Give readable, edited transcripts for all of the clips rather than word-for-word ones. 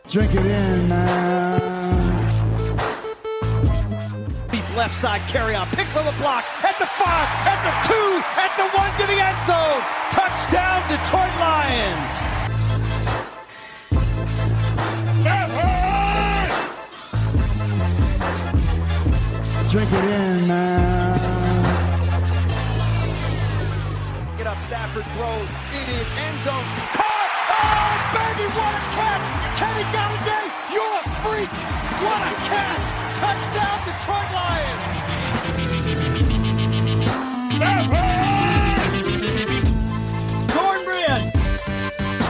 Drink it in, man. Deep left side carry on. Picks on the block. At the 5. At the 2. At the 1 to the end zone. Touchdown, Detroit Lions. Drink it in, man. Get up, Stafford throws. It is end zone. Caught! Oh, baby, what a catch! Kenny Galladay, you're a freak! What a catch! Touchdown, Detroit Lions! Cornbread!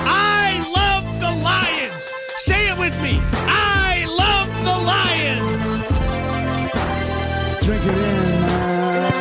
I love the Lions! Say it with me! I love the Lions! Drink it in, man.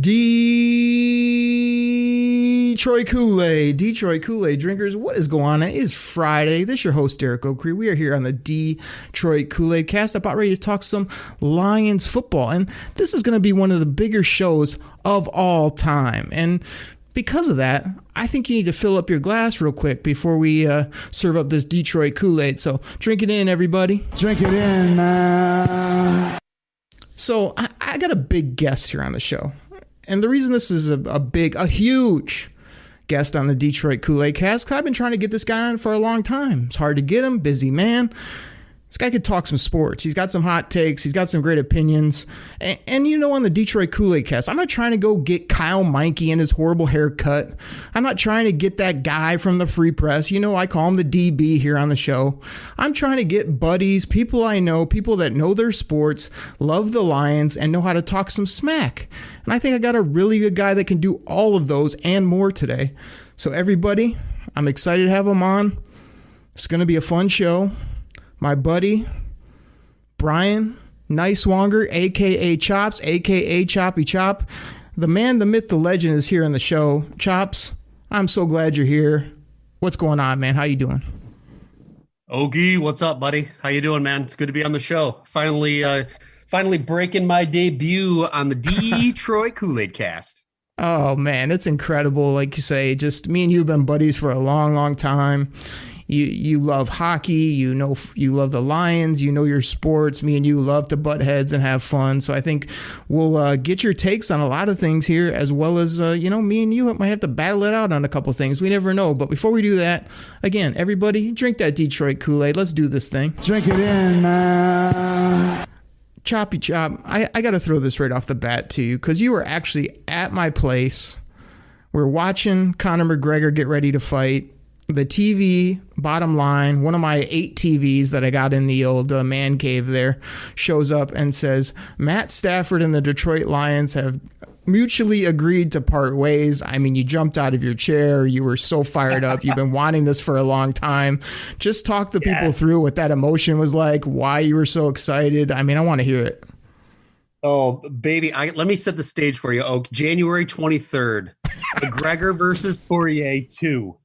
Detroit Koolaid drinkers, what is going on? It is Friday. This is your host, Derek O'Cree. We are here on the Detroit Koolaid Cast, about ready to talk some Lions football. And this is going to be one of the bigger shows of all time. And because of that, I think you need to fill up your glass real quick before we serve up this Detroit Kool-Aid. So drink it in, everybody. Drink it in, man. So I got a big guest here on the show. And the reason this is a huge guest on the Detroit Koolaid Cast, because I've been trying to get this guy on for a long time. It's hard to get him, busy man. This guy could talk some sports. He's got some hot takes. He's got some great opinions. And you know, on the Detroit Koolaid Cast, I'm not trying to go get Kyle Meinke and his horrible haircut. I'm not trying to get that guy from the Free Press. You know, I call him the DB here on the show. I'm trying to get buddies, people I know, people that know their sports, love the Lions, and know how to talk some smack. And I think I got a really good guy that can do all of those and more today. So everybody, I'm excited to have him on. It's going to be a fun show. My buddy, Brian Niswonger, a.k.a. Chops, a.k.a. Choppy Chop. The man, the myth, the legend is here on the show. Chops, I'm so glad you're here. What's going on, man? How you doing? Ogie, what's up, buddy? How you doing, man? It's good to be on the show. Finally breaking my debut on the Detroit Koolaid Cast. Oh, man, it's incredible. Like you say, just me and you have been buddies for a long, long time. You love hockey, you know, you love the Lions, you know your sports. Me and you love to butt heads and have fun. So I think we'll get your takes on a lot of things here, as well as, me and you might have to battle it out on a couple things. We never know. But before we do that, again, everybody, drink that Detroit Kool-Aid. Let's do this thing. Drink it in, man. Choppy Chop, I got to throw this right off the bat to you, because you were actually at my place. We're watching Conor McGregor get ready to fight. The TV, bottom line, one of my 8 TVs that I got in the old man cave there, shows up and says, Matt Stafford and the Detroit Lions have mutually agreed to part ways. I mean, you jumped out of your chair. You were so fired up. You've been wanting this for a long time. Just talk the people through what that emotion was like, why you were so excited. I mean, I want to hear it. Oh, baby, let me set the stage for you, Oak. January 23rd, McGregor versus Poirier 2.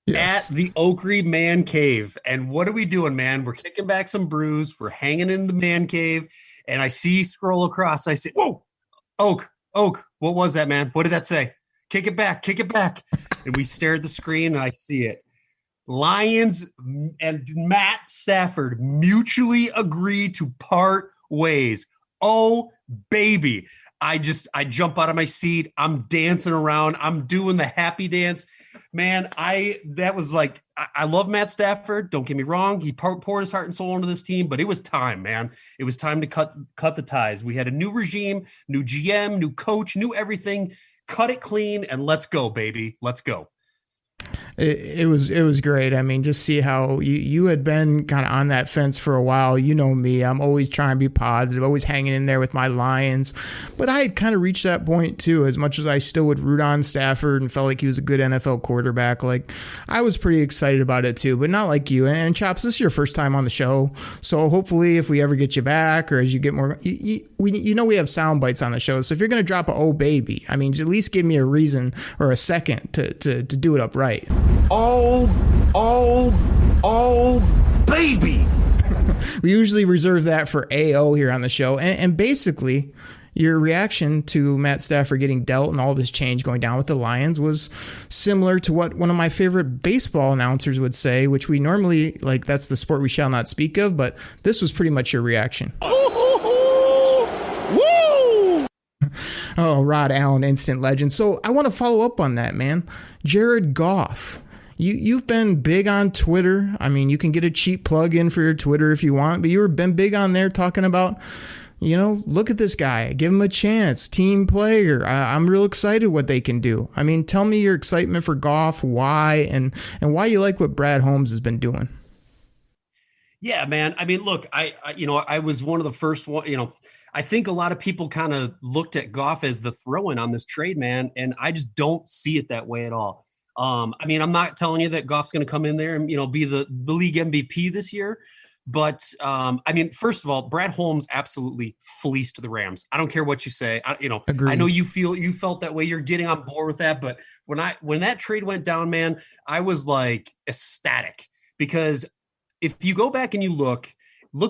Yes. At the Oakrey Man Cave. And what are we doing, man? We're kicking back some brews. We're hanging in the man cave. And I see scroll across. I say, whoa, Oak, what was that, man? What did that say? Kick it back. And we stare at the screen and I see it. Lions and Matt Stafford mutually agreed to part ways. Oh, baby. I jump out of my seat. I'm dancing around. I'm doing the happy dance. Man, I love Matt Stafford. Don't get me wrong. He poured his heart and soul into this team, but it was time, man. It was time to cut the ties. We had a new regime, new GM, new coach, new everything. Cut it clean and let's go, baby. Let's go. It was great. I mean, just see how you had been kind of on that fence for a while. You know me. I'm always trying to be positive, always hanging in there with my Lions. But I had kind of reached that point too, as much as I still would root on Stafford and felt like he was a good NFL quarterback. Like, I was pretty excited about it too, but not like you. And Chops, this is your first time on the show. So hopefully if we ever get you back, or as you get more, we have sound bites on the show. So if you're going to drop a "oh baby," I mean, at least give me a reason or a second to do it upright. Oh, baby. We usually reserve that for AO here on the show. And basically, your reaction to Matt Stafford getting dealt and all this change going down with the Lions was similar to what one of my favorite baseball announcers would say, which we normally, like, that's the sport we shall not speak of, but this was pretty much your reaction. Oh, Rod Allen, instant legend. So I want to follow up on that, man. Jared Goff. You've been big on Twitter. I mean, you can get a cheap plug in for your Twitter if you want, but you've been big on there talking about, look at this guy, give him a chance, team player. I'm real excited what they can do. I mean, tell me your excitement for Goff, why, and why you like what Brad Holmes has been doing. Yeah, man. I mean, look, I was one of the first one, I think a lot of people kind of looked at Goff as the throw-in on this trade, man, and I just don't see it that way at all. I mean, I'm not telling you that Goff's going to come in there and, be the league MVP this year. But, I mean, first of all, Brad Holmes absolutely fleeced the Rams. I don't care what you say. Agreed. I know you felt that way. You're getting on board with that. But when that trade went down, man, I was like ecstatic, because if you go back and you look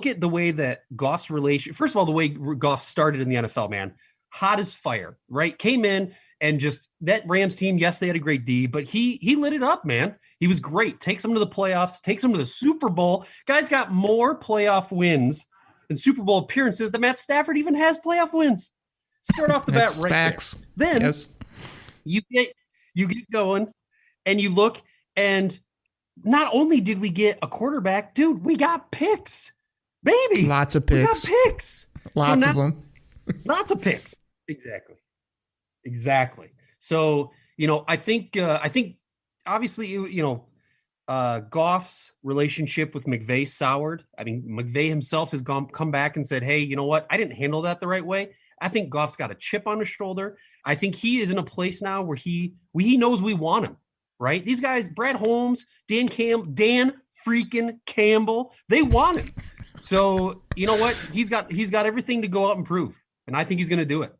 at the way that Goff's relation, first of all, the way Goff started in the NFL, man, hot as fire, right? Came in and just that Rams team. Yes, they had a great D, but he lit it up, man. He was great. Takes them to the playoffs, takes them to the Super Bowl. Guy's got more playoff wins and Super Bowl appearances than Matt Stafford even has playoff wins. Start off the bat right facts. There. Then yes. you get going and you look, and not only did we get a quarterback, dude, we got picks. Baby. Lots of picks. We got picks. Lots of them. Lots of picks. Exactly. So, I think obviously, Goff's relationship with McVay soured. I mean, McVay himself has come back and said, hey, you know what? I didn't handle that the right way. I think Goff's got a chip on his shoulder. I think he is in a place now where he knows we want him, right? These guys, Brad Holmes, Dan freaking Campbell, they want him. So, you know what? He's got everything to go out and prove, and I think he's going to do it.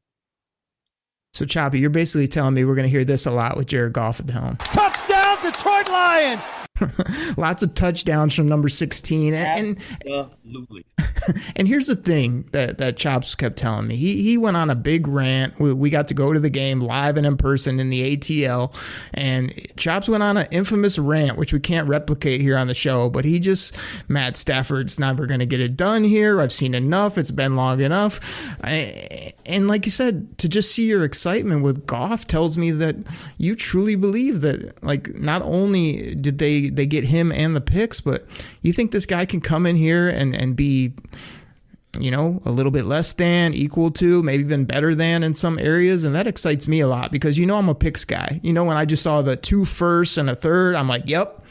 So, Choppy, you're basically telling me we're going to hear this a lot with Jared Goff at the helm. Touchdown, Detroit Lions! Lots of touchdowns from number 16. Absolutely. And here's the thing that Chops kept telling me. He went on a big rant. We got to go to the game live and in person in the ATL. And Chops went on an infamous rant, which we can't replicate here on the show. But Matt Stafford's never going to get it done here. I've seen enough. It's been long enough. And like you said, to just see your excitement with Goff tells me that you truly believe that, like, not only did they get him and the picks, but you think this guy can come in here and be, a little bit less than, equal to, maybe even better than in some areas. And that excites me a lot because, I'm a picks guy. When I just saw the 2 firsts and a third, I'm like, yep,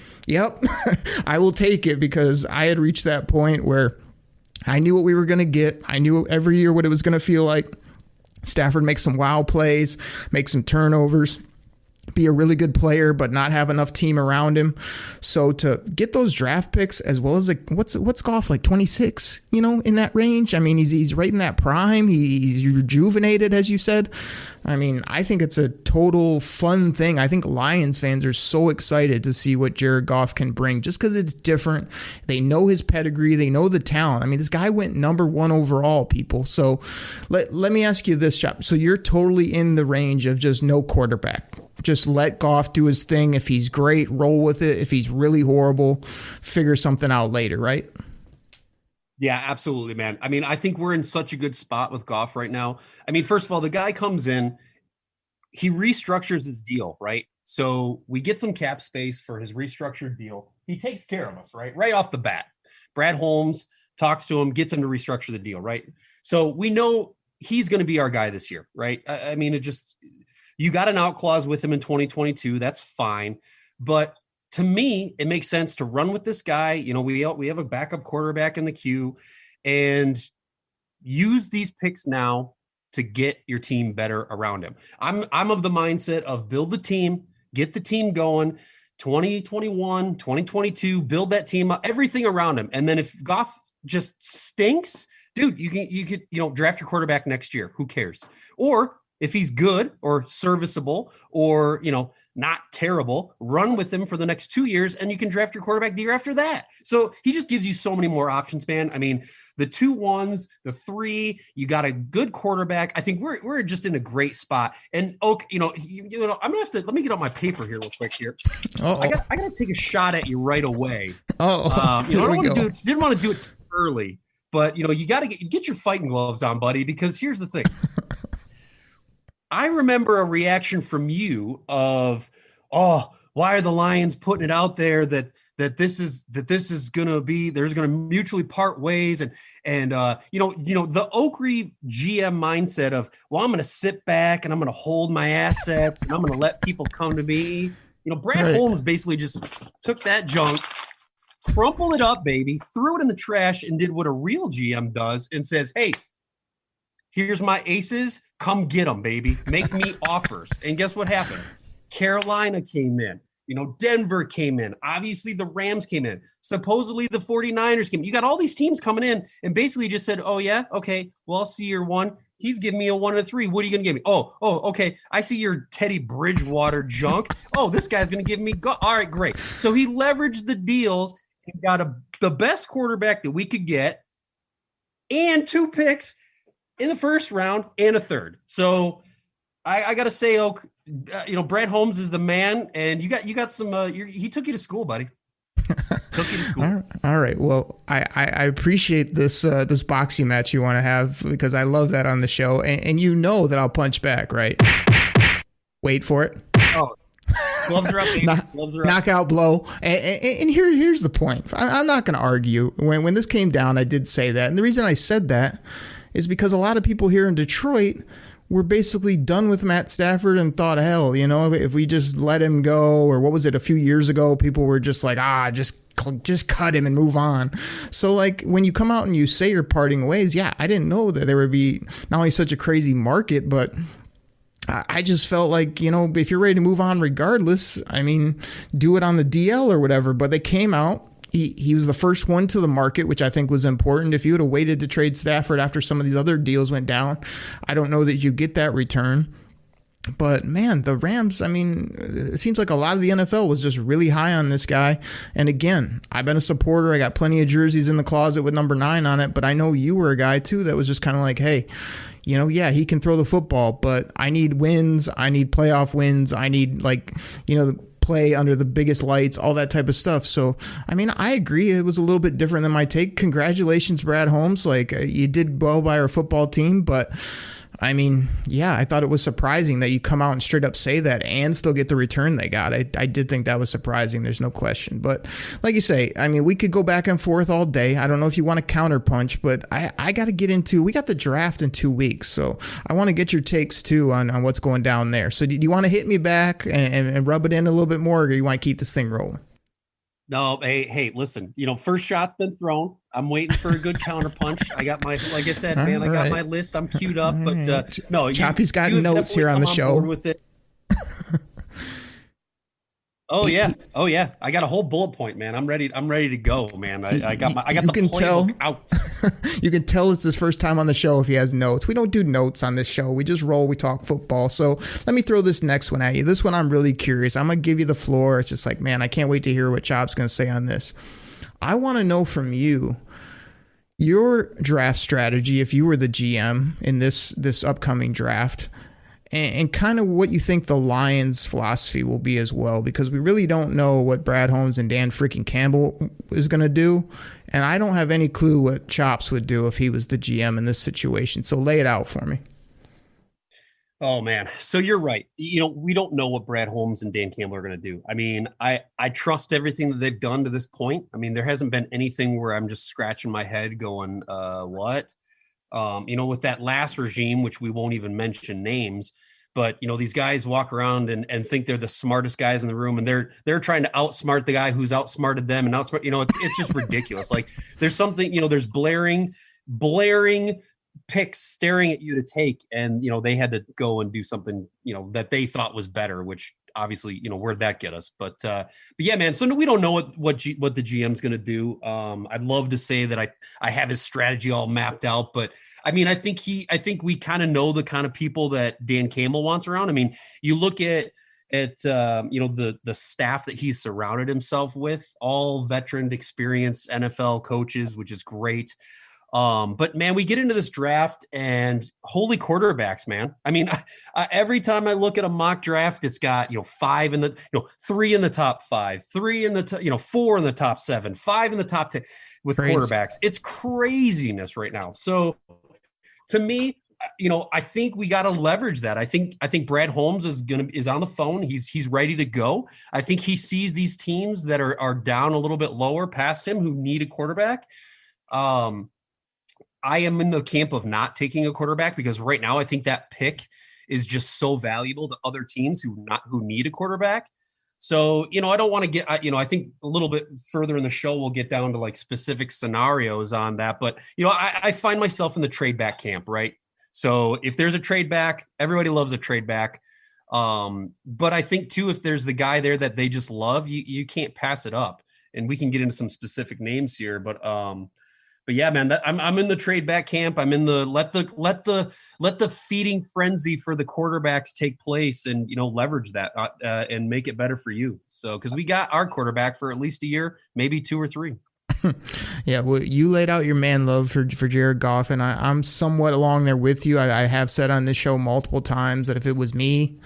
I will take it, because I had reached that point where I knew what we were going to get. I knew every year what it was going to feel like. Stafford makes some wow plays, make some turnovers, be a really good player, but not have enough team around him. So to get those draft picks, as well as what's Goff, like 26, in that range. I mean, he's right in that prime. He's rejuvenated, as you said. I mean, I think it's a total fun thing. I think Lions fans are so excited to see what Jared Goff can bring, just because it's different. They know his pedigree. They know the talent. I mean, this guy went number 1 overall, people. So let me ask you this, Chop. So you're totally in the range of just no quarterback. Just let Goff do his thing. If he's great, roll with it. If he's really horrible, figure something out later, right? Yeah, absolutely, man. I mean, I think we're in such a good spot with Goff right now. I mean, first of all, the guy comes in, he restructures his deal, right? So we get some cap space for his restructured deal. He takes care of us, right? Right off the bat. Brad Holmes talks to him, gets him to restructure the deal, right? So we know he's going to be our guy this year, right? I mean, you got an out clause with him in 2022. That's fine. But to me, it makes sense to run with this guy. We have a backup quarterback in the queue, and use these picks now to get your team better around him. I'm of the mindset of build the team, get the team going, 2021, 2022, build that team up, everything around him. And then if Goff just stinks, dude, you could draft your quarterback next year. Who cares? Or if he's good or serviceable or, not terrible. Run with him for the next 2 years, and you can draft your quarterback the year after that. So he just gives you so many more options, man. I mean, the 2-1s, the 3, you got a good quarterback. I think we're just in a great spot. And Oak, I'm gonna have to let me get out my paper here real quick here. I gotta take a shot at you right away. I didn't want to do it too early, but you got to get your fighting gloves on, buddy, because here's the thing. I remember a reaction from you of, why are the Lions putting it out there that this is going to be, there's going to mutually part ways. And the Oakrey GM mindset of, well, I'm going to sit back and I'm going to hold my assets and I'm going to let people come to me. Brad Holmes basically just took that junk, crumpled it up, baby, threw it in the trash, and did what a real GM does and says, hey, here's my aces. Come get them, baby. Make me offers. And guess what happened? Carolina came in. Denver came in. Obviously, the Rams came in. Supposedly, the 49ers came in. You got all these teams coming in and basically just said, oh, yeah? Okay, well, I'll see your 1. He's giving me a 1 and a 3. What are you going to give me? Oh, okay. I see your Teddy Bridgewater junk. Oh, this guy's going to give me all right, great. So he leveraged the deals and got the best quarterback that we could get and 2 picks in the first round and a 3rd. So I got to say, Oak, Brad Holmes is the man, and you got some. He took you to school, buddy. Took you to school. All right. Well, I appreciate this boxing match you want to have because I love that on the show, and that I'll punch back, right? Wait for it. Oh. Gloves are up, knockout blow. And here's the point. I'm not going to argue. When this came down, I did say that, and the reason I said that is because a lot of people here in Detroit were basically done with Matt Stafford and thought, hell, if we just let him go, or what was it, a few years ago, people were just like, just cut him and move on. So like when you come out and you say you're parting ways, yeah, I didn't know that there would be not only such a crazy market, but I just felt like, if you're ready to move on regardless, I mean, do it on the DL or whatever. But they came out. He was the first one to the market, which I think was important. If you would have waited to trade Stafford after some of these other deals went down, I don't know that you get that return. But, man, the Rams, I mean, it seems like a lot of the NFL was just really high on this guy. And, again, I've been a supporter. I got plenty of jerseys in the closet with number 9 on it. But I know you were a guy, too, that was just kind of like, hey, yeah, he can throw the football, but I need wins. I need playoff wins. I need, play under the biggest lights, all that type of stuff. So, I mean, I agree. It was a little bit different than my take. Congratulations, Brad Holmes. You did well by our football team, but I mean, yeah, I thought it was surprising that you come out and straight up say that and still get the return they got. I did think that was surprising. There's no question. But like you say, I mean, we could go back and forth all day. I don't know if you want to counterpunch, but I got to get into, we got the draft in 2 weeks. So I want to get your takes too on what's going down there. So do you want to hit me back and rub it in a little bit more, or do you want to keep this thing rolling? No, hey, listen, first shot's been thrown. I'm waiting for a good counterpunch. I got my, like I said, man, I got my list. I'm queued up, but no. Choppy's got notes here on the show. With it. Oh yeah. I got a whole bullet point, man. I'm ready to go, man. I got the playbook out. You can tell it's his first time on the show if he has notes. We don't do notes on this show. We just roll. We talk football. So let me throw this next one at you. This one I'm really curious. I'm gonna give you the floor. It's just like, man, I can't wait to hear what Chop's gonna say on this. I want to know from you your draft strategy if you were the GM in this upcoming draft. And kind of what you think the Lions' philosophy will be as well, because we really don't know what Brad Holmes and Dan freaking Campbell is going to do. And I don't have any clue what Chops would do if he was the GM in this situation. So lay it out for me. Oh, man. So you're right. We don't know what Brad Holmes and Dan Campbell are going to do. I mean, I trust everything that they've done to this point. I mean, there hasn't been anything where I'm just scratching my head going, what? With that last regime, which we won't even mention names, but these guys walk around and think they're the smartest guys in the room, and they're trying to outsmart the guy who's outsmarted them and outsmart. It's just ridiculous. Like there's something, there's blaring picks staring at you to take, and they had to go and do something that they thought was better, which obviously where'd that get us? But yeah, man. So we don't know what the GM's going to do. I'd love to say that I have his strategy all mapped out, but I mean, I think we kind of know the kind of people that Dan Campbell wants around. I mean, you look at at the staff that he's surrounded himself with, all veteran, experienced NFL coaches, which is great. But man, we get into this draft and holy quarterbacks, man. I mean, every time I look at a mock draft, it's got, 5 in the, 3 in the top 5, 3 in the, 4 in the top 7, 5 in the top 10 with quarterbacks. It's craziness right now. So to me, I think we got to leverage that. I think Brad Holmes is on the phone. He's ready to go. I think he sees these teams that are down a little bit lower past him who need a quarterback. I am in the camp of not taking a quarterback because right now I think that pick is just so valuable to other teams who need a quarterback. So, I don't want to get, I think a little bit further in the show, we'll get down to like specific scenarios on that. But, I find myself in the trade back camp, right? So if there's a trade back, everybody loves a trade back. But I think too, if there's the guy there that they just love, you can't pass it up. And we can get into some specific names here, but yeah, man, I'm in the trade back camp. I'm in the let the feeding frenzy for the quarterbacks take place, and leverage that and make it better for you. So because we got our quarterback for at least a year, maybe 2 or 3. Yeah, well, you laid out your man love for Jared Goff, and I'm somewhat along there with you. I have said on this show multiple times that if it was me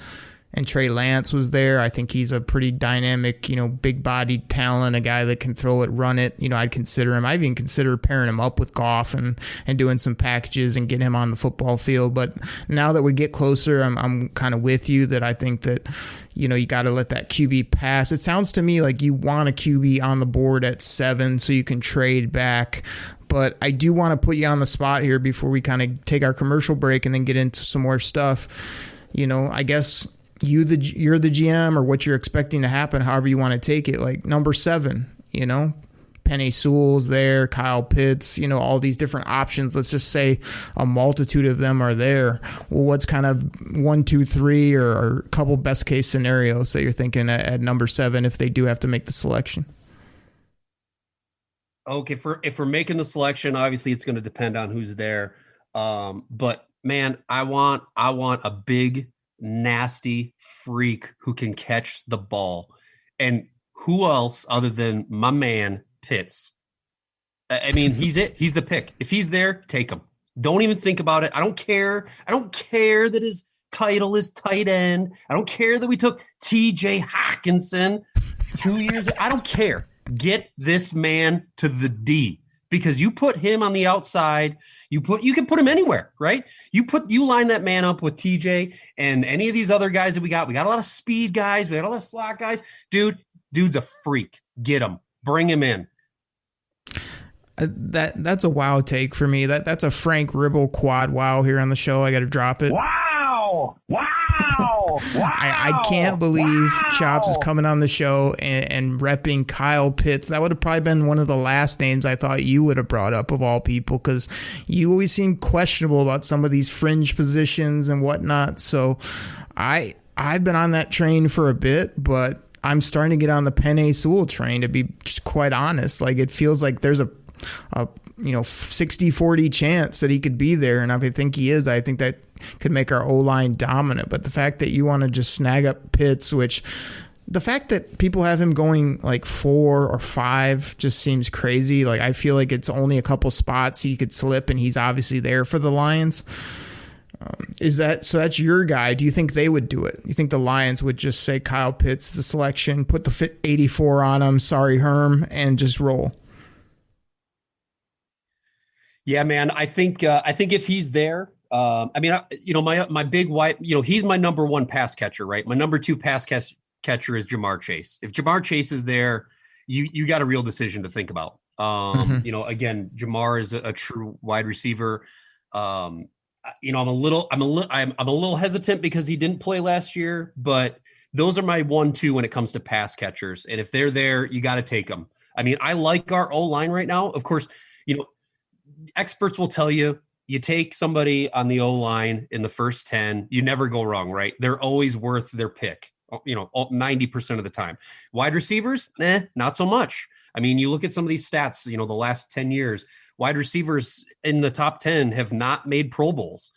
and Trey Lance was there, I think he's a pretty dynamic, big-bodied talent, a guy that can throw it, run it. I'd consider him. I'd even consider pairing him up with Goff and doing some packages and getting him on the football field. But now that we get closer, I'm kind of with you that I think that, you got to let that QB pass. It sounds to me like you want a QB on the board at 7 so you can trade back. But I do want to put you on the spot here before we kind of take our commercial break and then get into some more stuff. I guess you're the GM or what you're expecting to happen, however you want to take it. Like number 7, Penei Sewell's there, Kyle Pitts, all these different options. Let's just say a multitude of them are there. Well, what's kind of 1, 2, 3 or a couple best case scenarios that you're thinking at number 7 if they do have to make the selection? Okay, if we're making the selection, obviously it's going to depend on who's there. But man, I want a big, nasty freak who can catch the ball. And who else other than my man Pitts? I mean, he's it. He's the pick. If he's there, take him. Don't even think about it. I don't care that his title is tight end. I don't care that we took TJ Hawkinson 2 years. I don't care. Get this man to the D. Because you put him on the outside, you can put him anywhere, right? You line that man up with TJ and any of these other guys that we got. We got a lot of speed guys, we got a lot of slot guys. Dude's a freak. Get him, bring him in. That's a wow take for me. That's a Frank Ribble quad wow here on the show. I got to drop it. Wow! I can't believe Chops is coming on the show and repping Kyle Pitts. That would have probably been one of the last names I thought you would have brought up of all people, because you always seem questionable about some of these fringe positions and whatnot. So I've been on that train for a bit, but I'm starting to get on the Penei Sewell train, to be just quite honest. Like, it feels like there's a 60-40 chance that he could be there, and if I think he is, I think that could make our O-line dominant. But the fact that you want to just snag up Pitts, which the fact that people have him going like 4 or 5 just seems crazy. Like, I feel like it's only a couple spots he could slip, and he's obviously there for the Lions. So that's your guy. Do you think they would do it? You think the Lions would just say Kyle Pitts, the selection, put the 84 on him, sorry Herm, and just roll? Yeah, man. I think if he's there, my big white, he's my number 1 pass catcher, right? My number 2 pass catcher is Jamar Chase. If Jamar Chase is there, you got a real decision to think about. Again, Jamar is a true wide receiver. I'm a little hesitant because he didn't play last year, but those are my 1, 2 when it comes to pass catchers. And if they're there, you got to take them. I mean, I like our O-line right now. Of course, experts will tell you take somebody on the O-line in the first 10, you never go wrong, right? They're always worth their pick, 90% of the time. Wide receivers, not so much. I mean, you look at some of these stats, the last 10 years, wide receivers in the top 10 have not made Pro Bowls.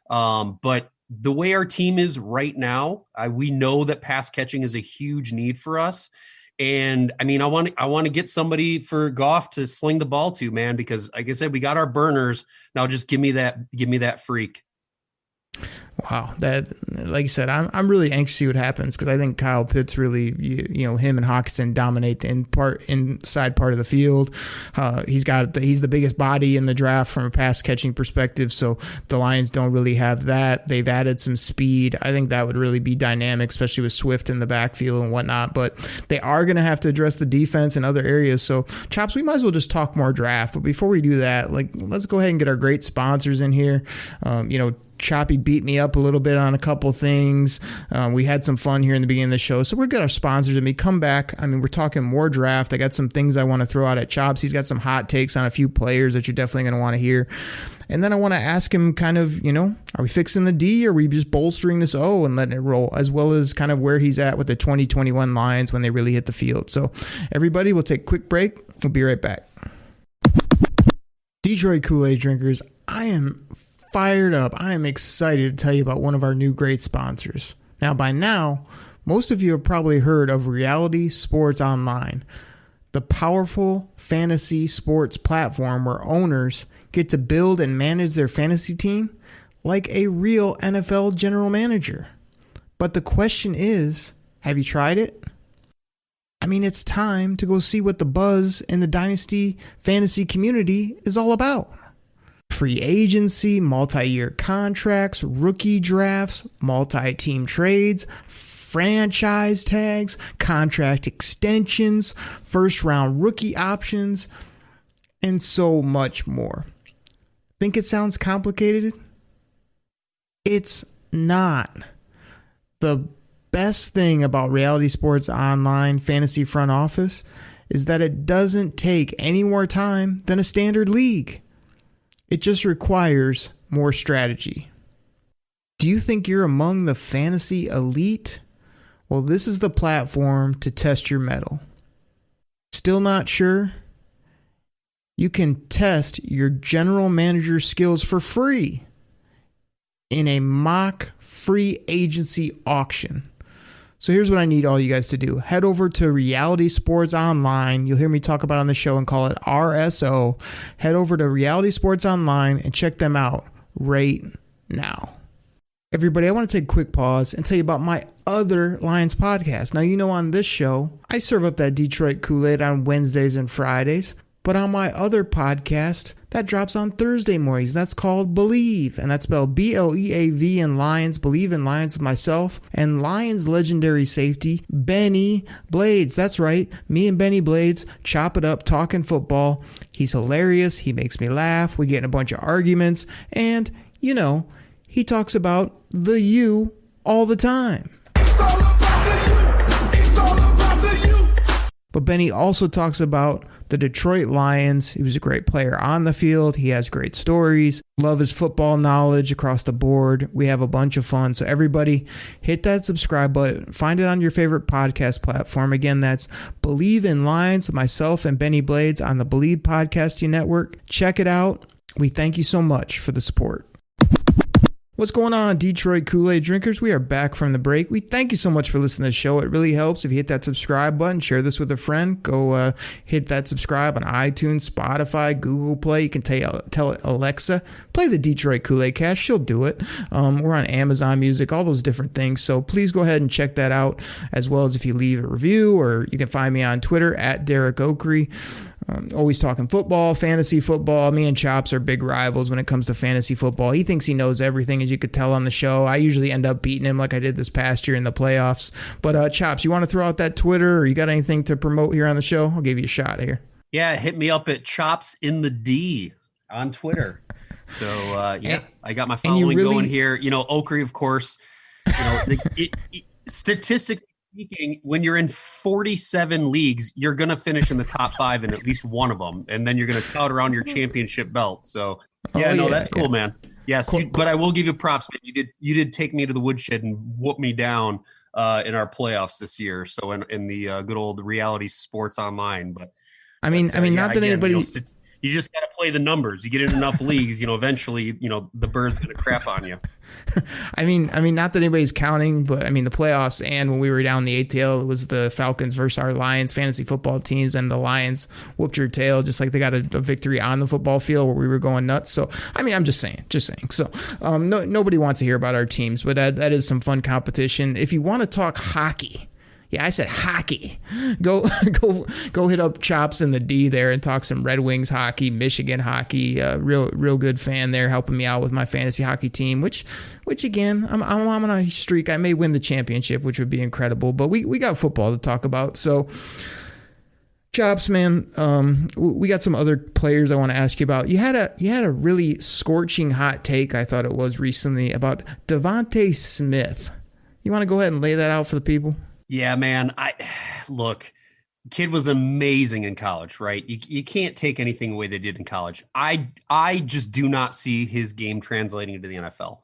But the way our team is right now, we know that pass catching is a huge need for us. And I mean, I want to get somebody for Goff to sling the ball to, man, because like I said, we got our burners. Now just give me that freak. Wow, that, like I said, I'm really anxious to see what happens, because I think Kyle Pitts really, him and Hawkinson dominate the inside part of the field. He's the biggest body in the draft from a pass catching perspective, so the Lions don't really have that. They've added some speed. I think that would really be dynamic, especially with Swift in the backfield and whatnot. But they are going to have to address the defense in other areas. So, Chops, we might as well just talk more draft. But before we do that, let's go ahead and get our great sponsors in here. Choppy beat me up a little bit on a couple things. We had some fun here in the beginning of the show. So we're good. Our sponsors and me come back. I mean, we're talking more draft. I got some things I want to throw out at Chops. He's got some hot takes on a few players that you're definitely going to want to hear. And then I want to ask him kind of, are we fixing the D, or are we just bolstering this O and letting it roll, as well as kind of where he's at with the 2021 Lions when they really hit the field. So everybody, we'll take a quick break. We'll be right back. Detroit Kool-Aid drinkers, I am fired up. I am excited to tell you about one of our new great sponsors. Now, by now, most of you have probably heard of Reality Sports Online, the powerful fantasy sports platform where owners get to build and manage their fantasy team like a real NFL general manager. But the question is, have you tried it? I mean, it's time to go see what the buzz in the Dynasty fantasy community is all about. Free agency, multi-year contracts, rookie drafts, multi-team trades, franchise tags, contract extensions, first-round rookie options, and so much more. Think it sounds complicated? It's not. The best thing about Reality Sports Online Fantasy Front Office is that it doesn't take any more time than a standard league. It just requires more strategy. Do you think you're among the fantasy elite? Well, this is the platform to test your mettle. Still not sure? You can test your general manager skills for free in a mock free agency auction. So here's what I need all you guys to do. Head over to Reality Sports Online. You'll hear me talk about it on the show and call it RSO. Head over to Reality Sports Online and check them out right now. Everybody, I want to take a quick pause and tell you about my other Lions podcast. Now, on this show, I serve up that Detroit Kool-Aid on Wednesdays and Fridays. But on my other podcast, that drops on Thursday mornings. That's called Believe, and that's spelled B-L-E-A-V in Lions, Believe in Lions with myself, and Lions legendary safety, Benny Blades. That's right, me and Benny Blades chop it up talking football. He's hilarious. He makes me laugh. We get in a bunch of arguments, and, he talks about the U all the time. It's all about the U. It's all about the U. But Benny also talks about the Detroit Lions. He was a great player on the field. He has great stories. Love his football knowledge across the board. We have a bunch of fun. So everybody, hit that subscribe button. Find it on your favorite podcast platform. Again, that's Believe in Lions with myself and Benny Blades on the Believe Podcasting Network. Check it out. We thank you so much for the support. What's going on, Detroit Kool-Aid drinkers? We are back from the break. We thank you so much for listening to the show. It really helps if you hit that subscribe button, share this with a friend. Go hit that subscribe on iTunes, Spotify, Google Play. You can tell Alexa, play the Detroit Koolaid Cast. She'll do it. We're on Amazon Music, all those different things. So please go ahead and check that out, as well as if you leave a review, or you can find me on Twitter at Derek Oakrey. Always talking football, fantasy football. Me and Chops are big rivals when it comes to fantasy football. He thinks he knows everything, as you could tell on the show. I usually end up beating him like I did this past year in the playoffs. But Chops, you want to throw out that Twitter, or you got anything to promote here on the show? I'll give you a shot here. Yeah, hit me up at Chops in the D on Twitter. So, I got my following going here. Oakrey, of course. Statistically speaking, when you're in 47 leagues, you're going to finish in the top 5 in at least one of them, and then you're going to tout around your championship belt. So, that's cool, man. Yes, cool. But I will give you props, man. You did take me to the woodshed and whoop me down in our playoffs this year. So in the good old Reality Sports Online, but not that anybody. You just got to play the numbers. You get in enough leagues, eventually, the bird's going to crap on you. I mean, not that anybody's counting, but I mean, the playoffs and when we were down the ATL, it was the Falcons versus our Lions fantasy football teams, and the Lions whooped your tail just like they got a victory on the football field where we were going nuts. So, I mean, I'm just saying. So, nobody wants to hear about our teams, but that is some fun competition. If you want to talk hockey. Yeah, I said hockey. Go hit up Chops in the D there and talk some Red Wings hockey, Michigan hockey. Real good fan there, helping me out with my fantasy hockey team. Which again, I'm on a streak. I may win the championship, which would be incredible. But we got football to talk about. So, Chops, man, we got some other players I want to ask you about. You had a really scorching hot take, I thought it was recently, about Devontae Smith. You want to go ahead and lay that out for the people? Yeah, man. Look, kid was amazing in college, right? You can't take anything away they did in college. I just do not see his game translating into the NFL.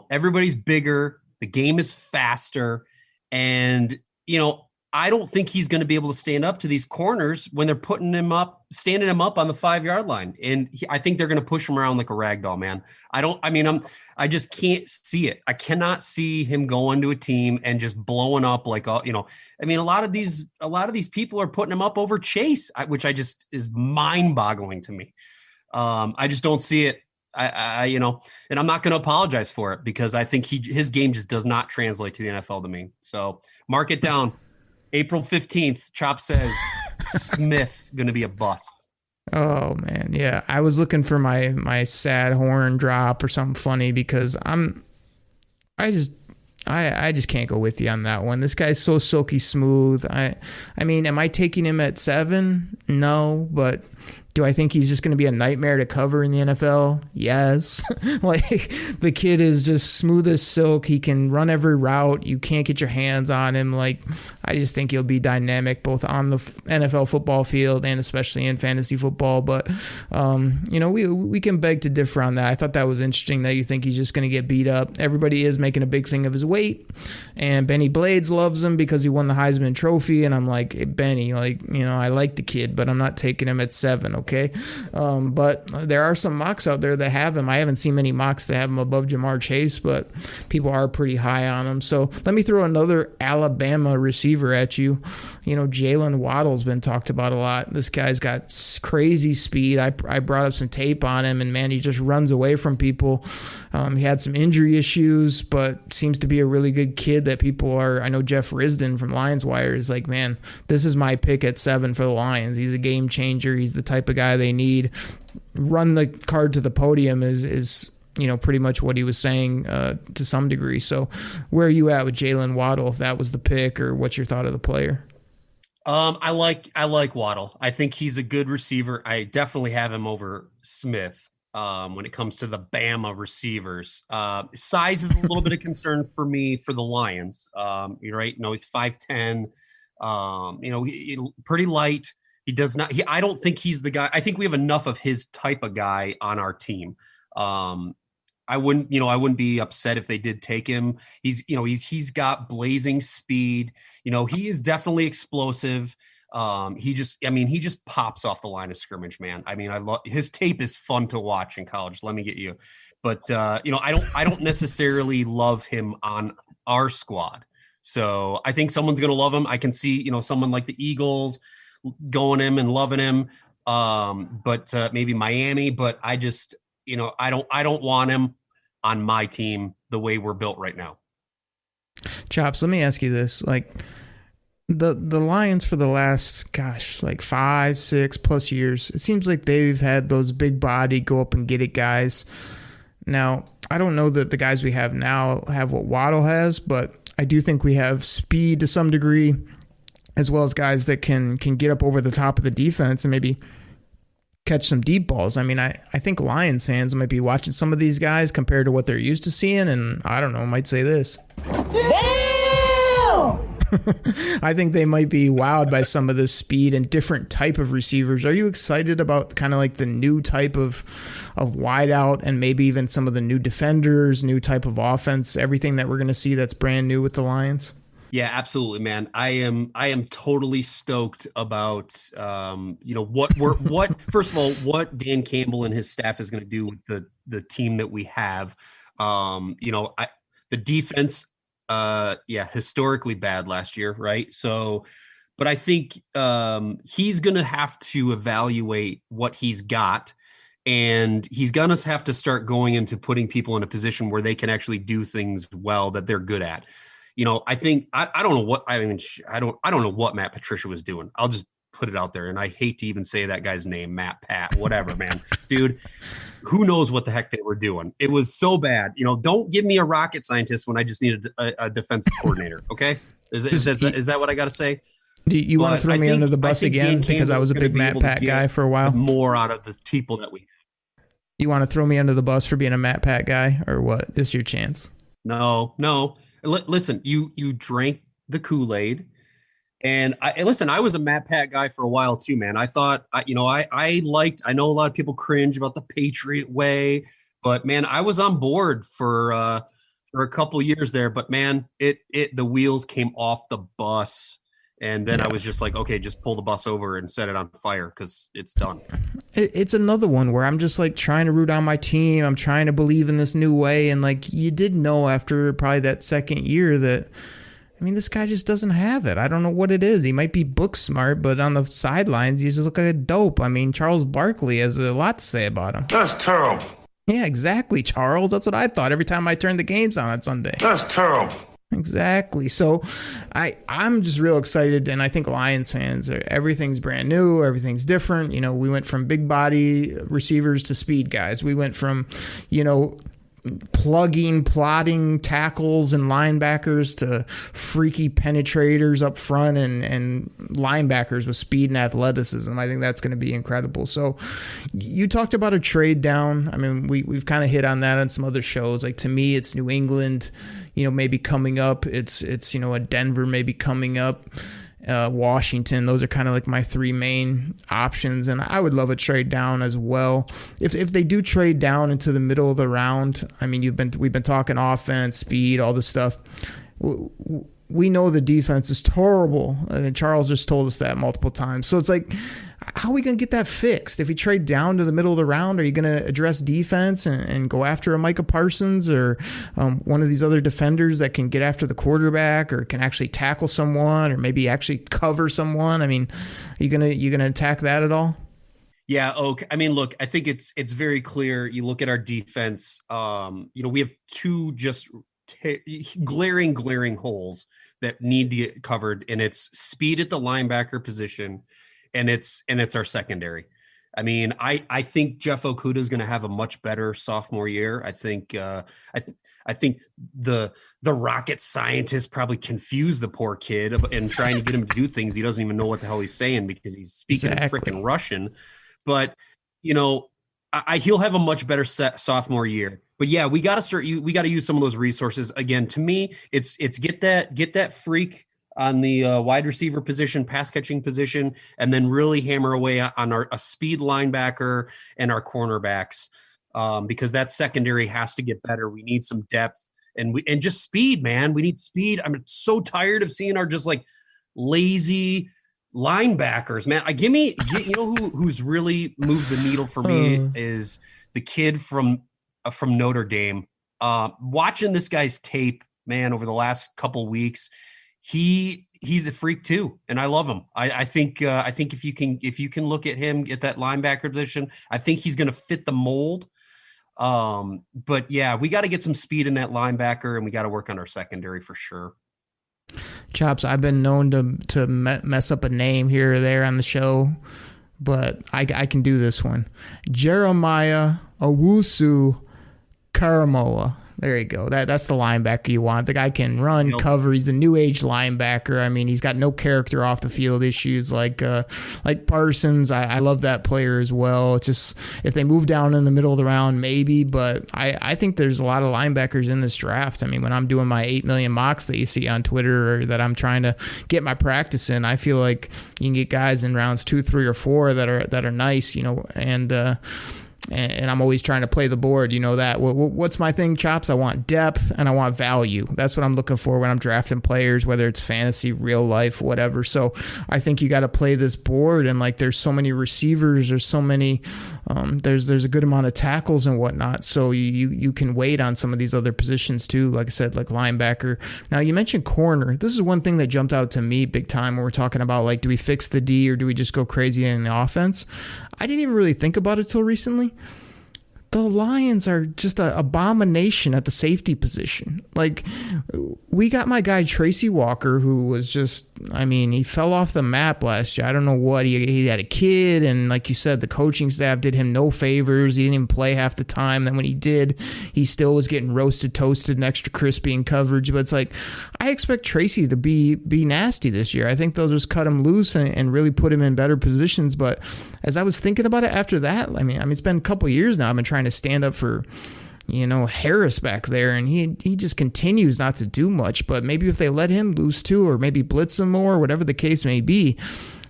Everybody's bigger, the game is faster, and I don't think he's going to be able to stand up to these corners when they're standing him up on the 5-yard line. And I think they're going to push him around like a rag doll, man. I just can't see it. I cannot see him going to a team and just blowing up like, a lot of these people are putting him up over Chase, which is mind boggling to me. I just don't see it. And I'm not going to apologize for it because I think his game just does not translate to the NFL to me. So mark it down. April 15th, Chop says Smith going to be a bust. Oh man, yeah. I was looking for my sad horn drop or something funny because I just can't go with you on that one. This guy's so silky smooth. I mean, am I taking him at 7? No, but do I think he's just going to be a nightmare to cover in the NFL? Yes. Like, the kid is just smooth as silk. He can run every route. You can't get your hands on him. Like, I just think he'll be dynamic both on the NFL football field and especially in fantasy football. But, we can beg to differ on that. I thought that was interesting that you think he's just going to get beat up. Everybody is making a big thing of his weight. And Benny Blades loves him because he won the Heisman Trophy. And I'm like, hey, Benny, I like the kid, but I'm not taking him at 7. Okay. But there are some mocks out there that have him. I haven't seen many mocks that have him above Jamar Chase, but people are pretty high on him. So let me throw another Alabama receiver at you. Jalen Waddle's been talked about a lot. This guy's got crazy speed. I brought up some tape on him, and man, he just runs away from people. He had some injury issues, but seems to be a really good kid that people are. I know Jeff Risdon from Lions Wire is like, man, this is my pick at 7 for the Lions. He's a game changer. He's the type of guy they need. Run the card to the podium is pretty much what he was saying to some degree. So where are you at with Jalen Waddle, if that was the pick, or what's your thought of the player? I like Waddle. I think he's a good receiver. I definitely have him over Smith when it comes to the Bama receivers. Size is a little bit of concern for me for the Lions. You're right. He's 5'10". He pretty light. He does not. I don't think he's the guy. I think we have enough of his type of guy on our team. I wouldn't be upset if they did take him. He's got blazing speed. He is definitely explosive. He just pops off the line of scrimmage, man. I mean, I love his tape is fun to watch in college. Let me get you. But I don't necessarily love him on our squad. So I think someone's going to love him. I can see, someone like the Eagles going him and loving him. But maybe Miami, but I just, I don't want him on my team the way we're built right now. Chops, let me ask you this. Like, the Lions for the last, 5-6+ years, it seems like they've had those big body go up and get it guys. Now, I don't know that the guys we have now have what Waddle has, but I do think we have speed to some degree, as well as guys that can get up over the top of the defense and maybe catch some deep balls. I mean, I think Lions fans might be watching some of these guys compared to what they're used to seeing, and I don't know, might say this. Damn! I think they might be wowed by some of this speed and different type of receivers. Are you excited about kind of like the new type of wideout and maybe even some of the new defenders, new type of offense, everything that we're going to see that's brand new with the Lions? Yeah, absolutely, man. I am totally stoked about what first of all, what Dan Campbell and his staff is going to do with the team that we have. The defense, historically bad last year, right? So, but I think he's going to have to evaluate what he's got, and he's going to have to start going into putting people in a position where they can actually do things well that they're good at. I think I don't know what I don't know what Matt Patricia was doing. I'll just put it out there, and I hate to even say that guy's name, Matt, Pat, whatever, man, dude. Who knows what the heck they were doing? It was so bad. Don't give me a rocket scientist when I just needed a defensive coordinator. Okay, is that what I got to say? Do you want to throw me under the bus again because I was a big Matt Pat guy for a while? More out of the people that we. You want to throw me under the bus for being a Matt Pat guy, or what? This is your chance. No. Listen, you drank the Kool-Aid, and I was a Matt Pat guy for a while too, man. I thought, I know a lot of people cringe about the Patriot way, but man, I was on board for a couple years there, but man, the wheels came off the bus. And then I was just like, okay, just pull the bus over and set it on fire because it's done. It's another one where I'm just like trying to root on my team. I'm trying to believe in this new way. And like you did know after probably that second year that, this guy just doesn't have it. I don't know what it is. He might be book smart, but on the sidelines, he just look like a dope. Charles Barkley has a lot to say about him. That's terrible. Yeah, exactly, Charles. That's what I thought every time I turned the games on Sunday. That's terrible. Exactly. So I'm just real excited, and I think Lions fans, everything's brand new, everything's different. We went from big body receivers to speed guys. We went from, plotting tackles and linebackers to freaky penetrators up front and linebackers with speed and athleticism. I think that's going to be incredible. So you talked about a trade down. We've kind of hit on that on some other shows. Like, to me, it's New England, maybe coming up. It's a Denver maybe coming up. Washington. Those are kind of like my three main options, and I would love a trade down as well. If they do trade down into the middle of the round, we've been talking offense, speed, all this stuff. We know the defense is terrible, and Charles just told us that multiple times. So it's like, how are we going to get that fixed? If you trade down to the middle of the round, are you going to address defense and go after a Micah Parsons or one of these other defenders that can get after the quarterback or can actually tackle someone or maybe actually cover someone? Are you going to attack that at all? Yeah, Oak. Look, I think it's very clear. You look at our defense. We have two just glaring holes that need to get covered, and it's speed at the linebacker position. And it's our secondary. I think Jeff Okudah is going to have a much better sophomore year. I think I think the rocket scientist probably confused the poor kid and trying to get him to do things he doesn't even know what the hell he's saying because he's speaking freaking Russian. But he'll have a much better sophomore year. But yeah, we got to use some of those resources again. To me, it's get that freak on the wide receiver position, pass catching position, and then really hammer away on a speed linebacker and our cornerbacks because that secondary has to get better. We need some depth and just speed, man. We need speed. I'm so tired of seeing our just like lazy linebackers, man. Who's really moved the needle for me is the kid from Notre Dame. Watching this guy's tape, man, over the last couple weeks. He's a freak too, and I love him. I think if you can look at him at that linebacker position, I think he's going to fit the mold. But yeah, we got to get some speed in that linebacker, and we got to work on our secondary for sure. Chops, I've been known to mess up a name here or there on the show, but I can do this one. Jeremiah Owusu Karamoa. There you go. That's the linebacker you want. The guy can run, cover. He's the new age linebacker. He's got no character off the field issues like Parsons. I love that player as well. It's just if they move down in the middle of the round, maybe. But I think there's a lot of linebackers in this draft. When I'm doing my 8 million mocks that you see on Twitter or that I'm trying to get my practice in, I feel like you can get guys in rounds 2, 3, or 4 that are nice. And and I'm always trying to play the board. You know that. What's my thing, Chops? I want depth and I want value. That's what I'm looking for when I'm drafting players, whether it's fantasy, real life, whatever. So I think you got to play this board, and like there's so many receivers, there's so many, there's a good amount of tackles and whatnot. So you can wait on some of these other positions too. Like I said, like linebacker. Now you mentioned corner. This is one thing that jumped out to me big time when we're talking about like, do we fix the D or do we just go crazy in the offense? I didn't even really think about it till recently. The Lions are just an abomination at the safety position. Like, we got my guy Tracy Walker, who was just, I mean, he fell off the map last year. I don't know what. He had a kid, and like you said, the coaching staff did him no favors. He didn't even play half the time. Then when he did, he still was getting roasted, toasted, and extra crispy in coverage. But it's like, I expect Tracy to be nasty this year. I think they'll just cut him loose and really put him in better positions. But as I was thinking about it after that, I mean, it's been a couple of years now. I've been trying to stand up for, Harris back there, and he just continues not to do much. But maybe if they let him loose too, or maybe blitz him more, whatever the case may be,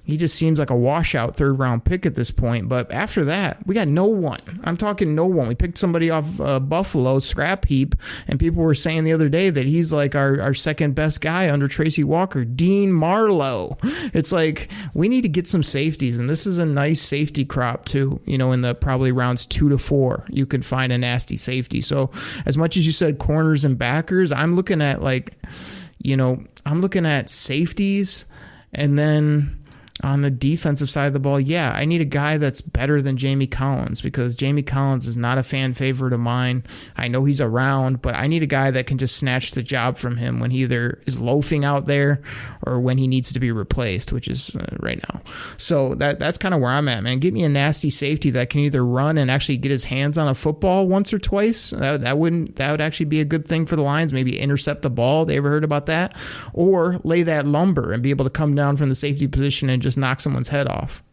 he just seems like a washout third-round pick at this point. But after that, we got no one. I'm talking no one. We picked somebody off Buffalo, Scrap Heap, and people were saying the other day that he's like our second-best guy under Tracy Walker, Dean Marlowe. It's like, we need to get some safeties, and this is a nice safety crop too. In the probably rounds 2 to 4, you can find a nasty safety. So as much as you said corners and backers, I'm looking at I'm looking at safeties, and then on the defensive side of the ball, yeah, I need a guy that's better than Jamie Collins, because Jamie Collins is not a fan favorite of mine. I know he's around, but I need a guy that can just snatch the job from him when he either is loafing out there or when he needs to be replaced, which is right now. So that's kind of where I'm at, man. Get me a nasty safety that can either run and actually get his hands on a football once or twice. That would actually be a good thing for the Lions. Maybe intercept the ball. They ever heard about that? Or lay that lumber and be able to come down from the safety position and just knock someone's head off,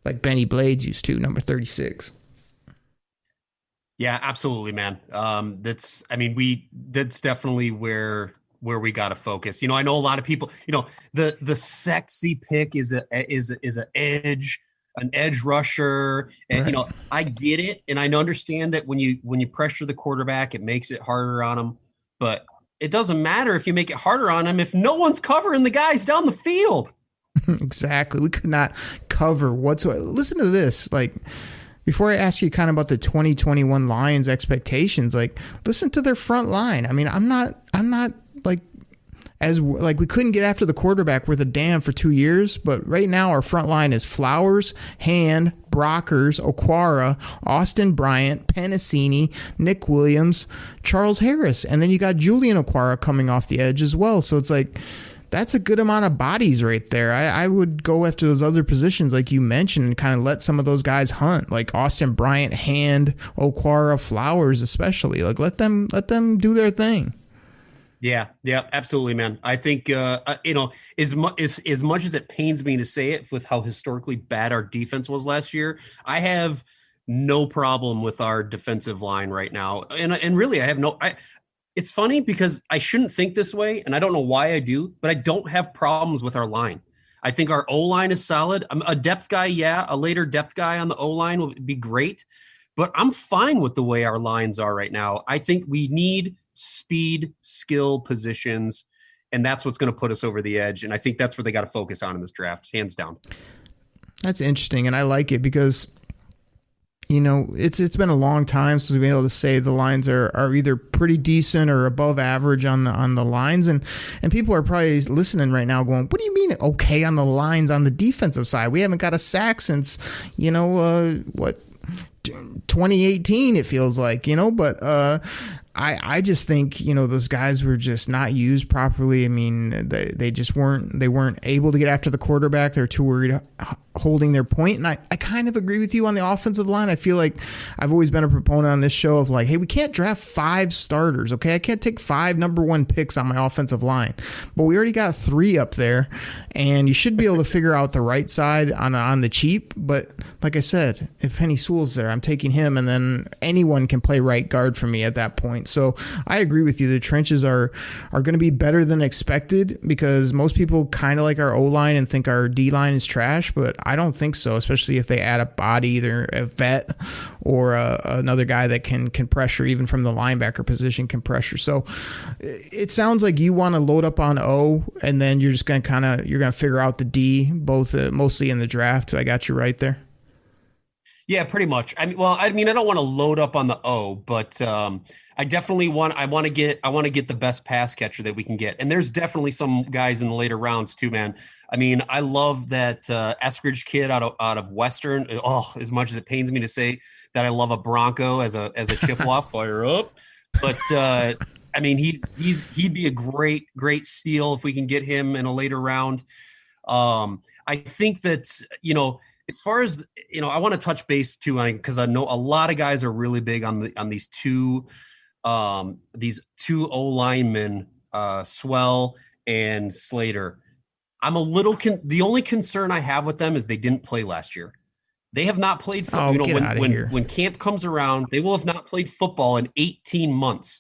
like Benny Blades used to, number 36. Yeah, absolutely, man. That's definitely where we got to focus. I know a lot of people, the sexy pick is an edge rusher, and right. I get it, and I understand that when you pressure the quarterback, it makes it harder on him, but it doesn't matter if you make it harder on him if no one's covering the guys down the field. Exactly. We could not cover whatsoever. Listen to this. Like, before I ask you kind of about the 2021 Lions expectations, like, listen to their front line. I mean, I'm not like, we couldn't get after the quarterback worth a damn for 2 years, but right now our front line is Flowers, Hand, Brockers, Okwara, Austin Bryant, Pennicini, Nick Williams, Charles Harris, and then you got Julian Okwara coming off the edge as well. So it's like, that's a good amount of bodies right there. I would go after those other positions like you mentioned and kind of let some of those guys hunt, like Austin Bryant, Hand, Okwara, Flowers especially. Like, let them do their thing. Yeah, absolutely, man. I think as much as it pains me to say it with how historically bad our defense was last year, I have no problem with our defensive line right now, and really I have no. It's funny because I shouldn't think this way, and I don't know why I do, but I don't have problems with our line. I think our O-line is solid. I'm a depth guy, a later depth guy on the O-line would be great, but I'm fine with the way our lines are right now. I think we need speed, skill positions, and that's what's going to put us over the edge, and I think that's where they got to focus on in this draft, hands down. That's interesting, and I like it because it's been a long time since we've been able to say the lines are either pretty decent or above average on the lines, and people are probably listening right now going, what do you mean okay on the lines on the defensive side? We haven't got a sack since 2018 it feels like, but I just think, those guys were just not used properly. I mean, they just weren't able to get after the quarterback. They're too worried holding their point. And I kind of agree with you on the offensive line. I feel like I've always been a proponent on this show of like, hey, we can't draft 5 starters. Okay. I can't take 5 number 1 picks on my offensive line, but we already got 3 up there, and you should be able to figure out the right side on the cheap. But like I said, if Penny Sewell's there, I'm taking him, and then anyone can play right guard for me at that point. point. So I agree with you. The trenches are going to be better than expected because most people kind of like our O-line and think our D-line is trash, but I don't think so, especially if they add a body, either a vet or another guy that can pressure, even from the linebacker position can pressure. So it sounds like you want to load up on O, and then you're just going to you're going to figure out the D, both mostly in the draft. So I got you right there. Yeah, pretty much. I mean, I don't want to load up on the O, but I definitely want to get the best pass catcher that we can get. And there's definitely some guys in the later rounds too, man. I mean, I love that Eskridge kid out of Western. Oh, as much as it pains me to say that I love a Bronco as a Chippewa, fire up. But I mean, he'd be a great steal if we can get him in a later round. I think that, as far as, I want to touch base too, because I know a lot of guys are really big on these two O linemen, Swell and Slater. I'm a little the only concern I have with them is they didn't play last year. They have not played football. When camp comes around, they will have not played football in 18 months.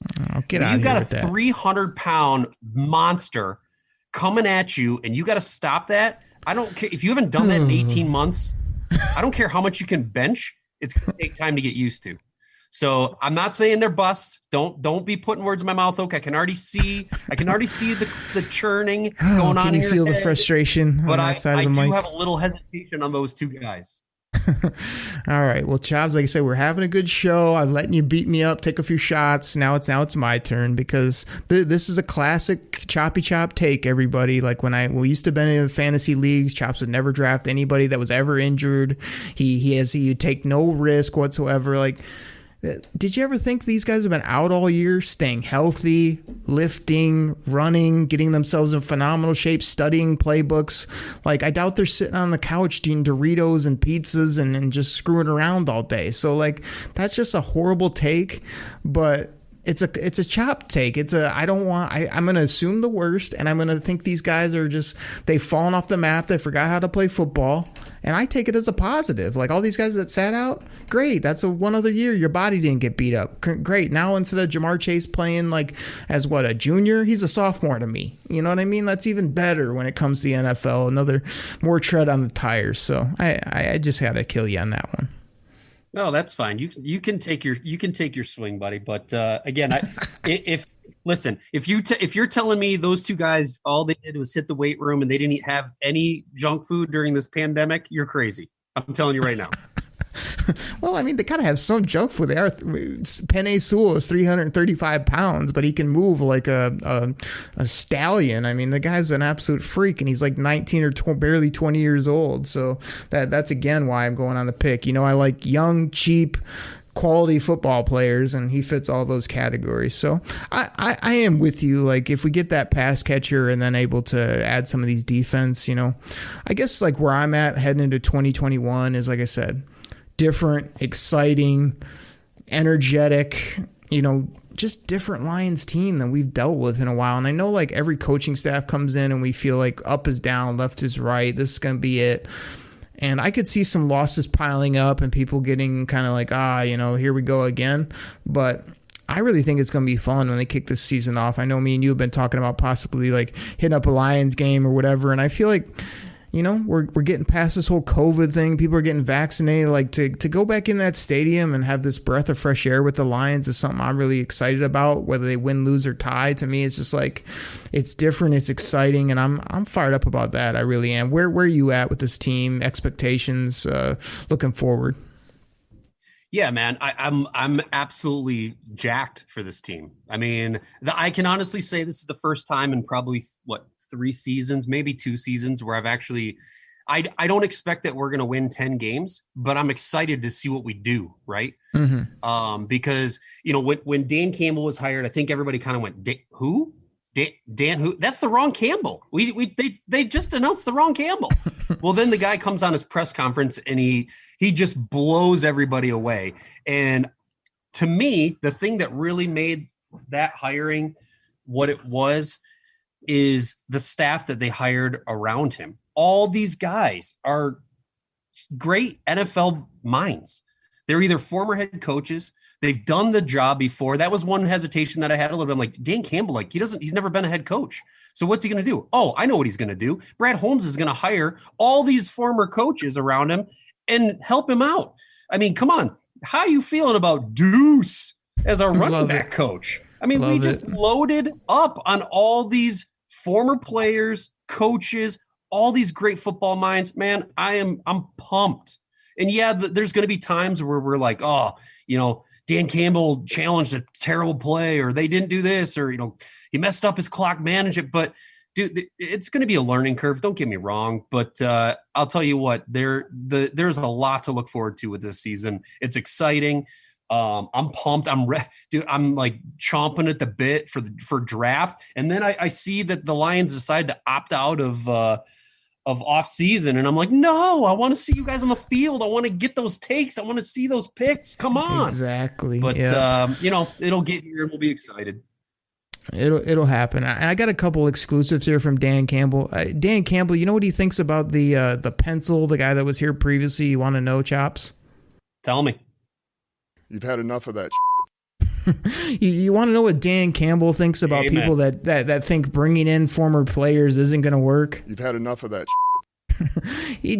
You've got a 300-pound monster coming at you, and you got to stop that. I don't care if you haven't done that in 18 months. I don't care how much you can bench. It's going to take time to get used to. So I'm not saying they're busts. Don't be putting words in my mouth, Oak. I can already see the churning going on. Can you feel the head, frustration on that side of the mic? I do have a little hesitation on those two guys. All right. Well, Chavs, like I said, we're having a good show. I'm letting you beat me up, take a few shots. Now it's my turn because this is a classic choppy chop take, everybody. Like when we used to be in fantasy leagues, Chops would never draft anybody that was ever injured. He'd take no risk whatsoever. Like, did you ever think these guys have been out all year, staying healthy, lifting, running, getting themselves in phenomenal shape, studying playbooks? Like, I doubt they're sitting on the couch eating Doritos and pizzas and just screwing around all day. So, like, that's just a horrible take, but it's a chop take. I'm going to assume the worst, and I'm going to think these guys are they've fallen off the map. They forgot how to play football. And I take it as a positive. Like all these guys that sat out, great. That's one other year. Your body didn't get beat up. Great. Now instead of Jamar Chase playing like as a junior, he's a sophomore to me. You know what I mean? That's even better when it comes to the NFL. Another more tread on the tires. So I just had to kill you on that one. No, that's fine. You can take your swing, buddy. But again, if you're telling me those two guys all they did was hit the weight room and they didn't have any junk food during this pandemic, you're crazy. I'm telling you right now. Well, I mean, they kind of have some junk food. They are. Penei Sewell is 335 pounds, but he can move like a stallion. I mean, the guy's an absolute freak, and he's like 19 or barely 20 years old. So that's again why I'm going on the pick. I like young, cheap, quality football players, and he fits all those categories. So I am with you. Like if we get that pass catcher and then able to add some of these defense, I guess like where I'm at heading into 2021 is, like I said, different, exciting, energetic, just different Lions team than we've dealt with in a while. And I know like every coaching staff comes in and we feel like up is down, left is right. This is going to be it. And I could see some losses piling up and people getting kind of like, here we go again. But I really think it's going to be fun when they kick this season off. I know me and you have been talking about possibly like hitting up a Lions game or whatever. And I feel like, we're getting past this whole COVID thing. People are getting vaccinated. Like to go back in that stadium and have this breath of fresh air with the Lions is something I'm really excited about. Whether they win, lose, or tie, to me, it's just like it's different. It's exciting, and I'm fired up about that. I really am. Where are you at with this team? Expectations, looking forward. Yeah, man, I'm absolutely jacked for this team. I mean, I can honestly say this is the first time in probably 3 seasons, maybe 2 seasons, where I've actually, I don't expect that we're going to win 10 games, but I'm excited to see what we do. Right. Mm-hmm. Because, when Dan Campbell was hired, I think everybody kind of went, who? Dan who? That's the wrong Campbell. They just announced the wrong Campbell. Well, then the guy comes on his press conference and he just blows everybody away. And to me, the thing that really made that hiring what it was is the staff that they hired around him. All these guys are great NFL minds. They're either former head coaches, They've done the job before. That was one hesitation that I had a little bit. I'm like, Dan Campbell, like he's never been a head coach. So what's he going to do? Oh, I know what he's going to do. Brad Holmes is going to hire all these former coaches around him and help him out. I mean, come on. How are you feeling about Deuce as our running back coach? I mean, we just loaded up on all these former players, coaches, all these great football minds. Man, I'm pumped. And yeah, there's going to be times where we're like, oh, Dan Campbell challenged a terrible play, or they didn't do this, or, he messed up his clock management. But dude, it's going to be a learning curve. Don't get me wrong. But I'll tell you what, there's a lot to look forward to with this season. It's exciting. I'm pumped. I'm like chomping at the bit for draft. And then I see that the Lions decide to opt out of off season. And I'm like, no, I want to see you guys on the field. I want to get those takes. I want to see those picks. Come on. Exactly. But it'll get here and we'll be excited. It'll happen. I got a couple exclusives here from Dan Campbell. Dan Campbell, you know what he thinks about the pencil, the guy that was here previously? You want to know, Chops? Tell me. You've had enough of that. You want to know what Dan Campbell thinks about people that think bringing in former players isn't going to work? You've had enough of that.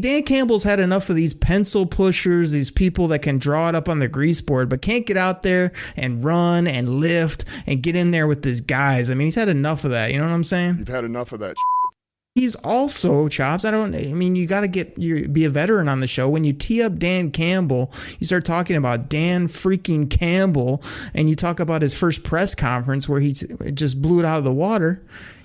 Dan Campbell's had enough of these pencil pushers, these people that can draw it up on the grease board, but can't get out there and run and lift and get in there with these guys. I mean, he's had enough of that. You know what I'm saying? You've had enough of that. He's also, Chops, you got to be a veteran on the show. When you tee up Dan Campbell, you start talking about Dan freaking Campbell, and you talk about his first press conference where he just blew it out of the water.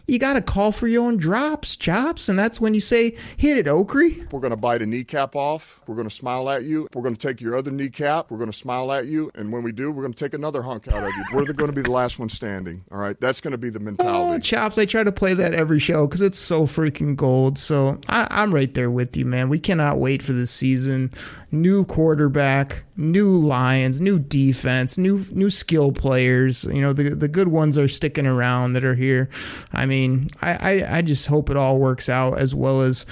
You got to call for your own drops, Chops, and that's when you say, hit it, Oakrey. We're going to bite a kneecap off. We're going to smile at you. We're going to take your other kneecap. We're going to smile at you, and when we do, we're going to take another hunk out of you. We're going to be the last one standing, all right? That's going to be the mentality. Chops, I try to play that every show because it's so freaking gold, so I'm right there with you, man. We cannot wait for this season. New quarterback, new Lions, new defense, new skill players. The good ones are sticking around that are here. I mean, I just hope it all works out, as well as,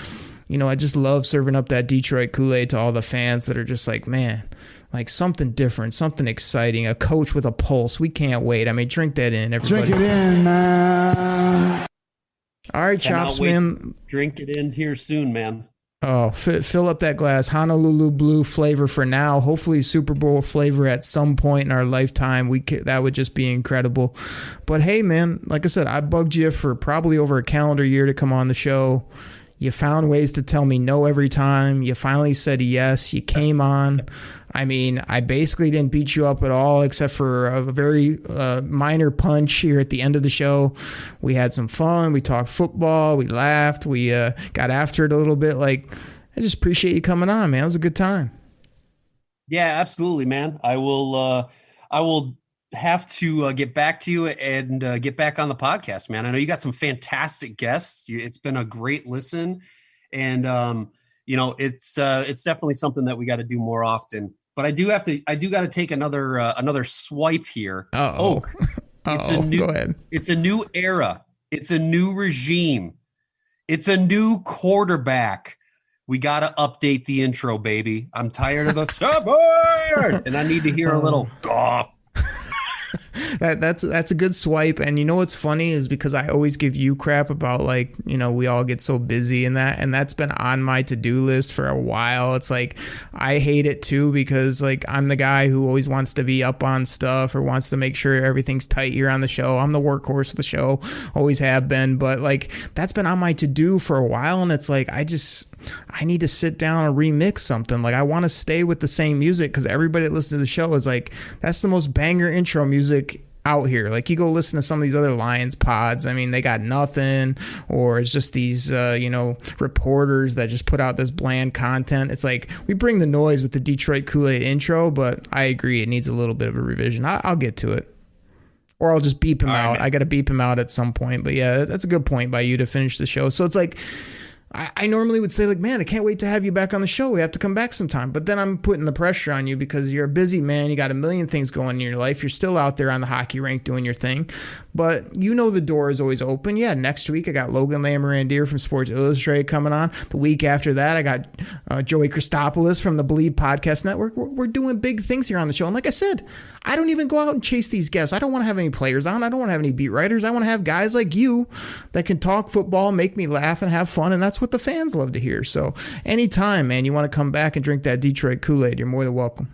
I just love serving up that Detroit Kool-Aid to all the fans that are just like, man, like something different, something exciting, a coach with a pulse. We can't wait. I mean, drink that in, everybody. Drink it in, man. All right, Chops, man. Drink it in here soon, man. Oh, fill up that glass. Honolulu Blue flavor for now. Hopefully Super Bowl flavor at some point in our lifetime. That would just be incredible. But hey, man, like I said, I bugged you for probably over a calendar year to come on the show. You found ways to tell me no every time. You finally said yes. You came on. I mean, I basically didn't beat you up at all, except for a very minor punch here at the end of the show. We had some fun. We talked football. We laughed. We got after it a little bit. Like, I just appreciate you coming on, man. It was a good time. Yeah, absolutely, man. I will have to get back to you and get back on the podcast, man. I know you got some fantastic guests. It's been a great listen, and it's definitely something that we got to do more often. But I do got to take another swipe here. Oh, go ahead. It's a new era. It's a new regime. It's a new quarterback. We got to update the intro, baby. I'm tired of the suburb, and I need to hear a little Goff. That's a good swipe. And you know what's funny is because I always give you crap about, like, we all get so busy and that's been on my to-do list for a while. It's like I hate it too, because like I'm the guy who always wants to be up on stuff or wants to make sure everything's tight here on the show. I'm the workhorse of the show, always have been, but like that's been on my to-do for a while, and it's like I need to sit down and remix something. Like, I want to stay with the same music because everybody that listens to the show is like, that's the most banger intro music out here. Like, you go listen to some of these other Lions pods. I mean, they got nothing, or it's just these, reporters that just put out this bland content. It's like, we bring the noise with the Detroit Kool-Aid intro, but I agree, it needs a little bit of a revision. I'll get to it. Or I'll just beep him out. I got to beep him out at some point. But yeah, that's a good point by you to finish the show. So it's like, I normally would say, like, man, I can't wait to have you back on the show. We have to come back sometime. But then I'm putting the pressure on you because you're a busy man. You got a million things going in your life. You're still out there on the hockey rink doing your thing. But you know the door is always open. Yeah, next week I got Logan Lamorandier from Sports Illustrated coming on. The week after that, I got Joey Christopoulos from the Believe Podcast Network. We're doing big things here on the show. And like I said, I don't even go out and chase these guests. I don't want to have any players on. I don't want to have any beat writers. I want to have guys like you that can talk football, make me laugh, and have fun. And that's what the fans love to hear. So anytime, man, you want to come back and drink that Detroit Kool-Aid, you're more than welcome.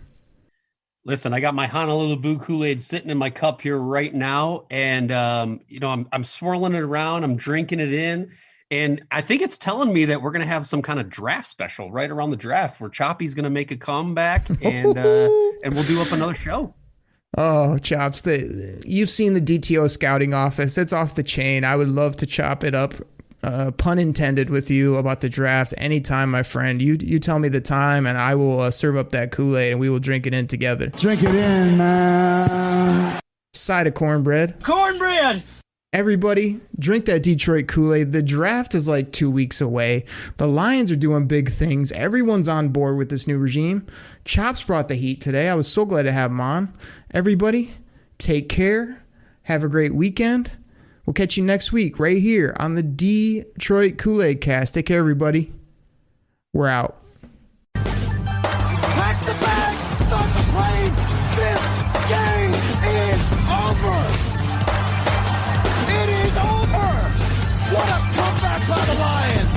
Listen, I got my Honolulu Blue Kool-Aid sitting in my cup here right now. And, I'm swirling it around. I'm drinking it in. And I think it's telling me that we're going to have some kind of draft special right around the draft where Choppy's going to make a comeback and we'll do up another show. Oh, Chops, you've seen the DTO scouting office. It's off the chain. I would love to chop it up, pun intended, with you about the draft anytime, my friend. You tell me the time, and I will serve up that Kool-Aid, and we will drink it in together. Drink it in, man. Side of cornbread. Cornbread! Everybody, drink that Detroit Kool-Aid. The draft is like 2 weeks away. The Lions are doing big things. Everyone's on board with this new regime. Chops brought the heat today. I was so glad to have him on. Everybody, take care. Have a great weekend. We'll catch you next week right here on the Detroit Koolaid Cast. Take care, everybody. We're out. Pack the bag, start the plane. This game is over. It is over. What a comeback by the Lions.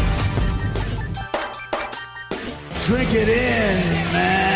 Drink it in, man.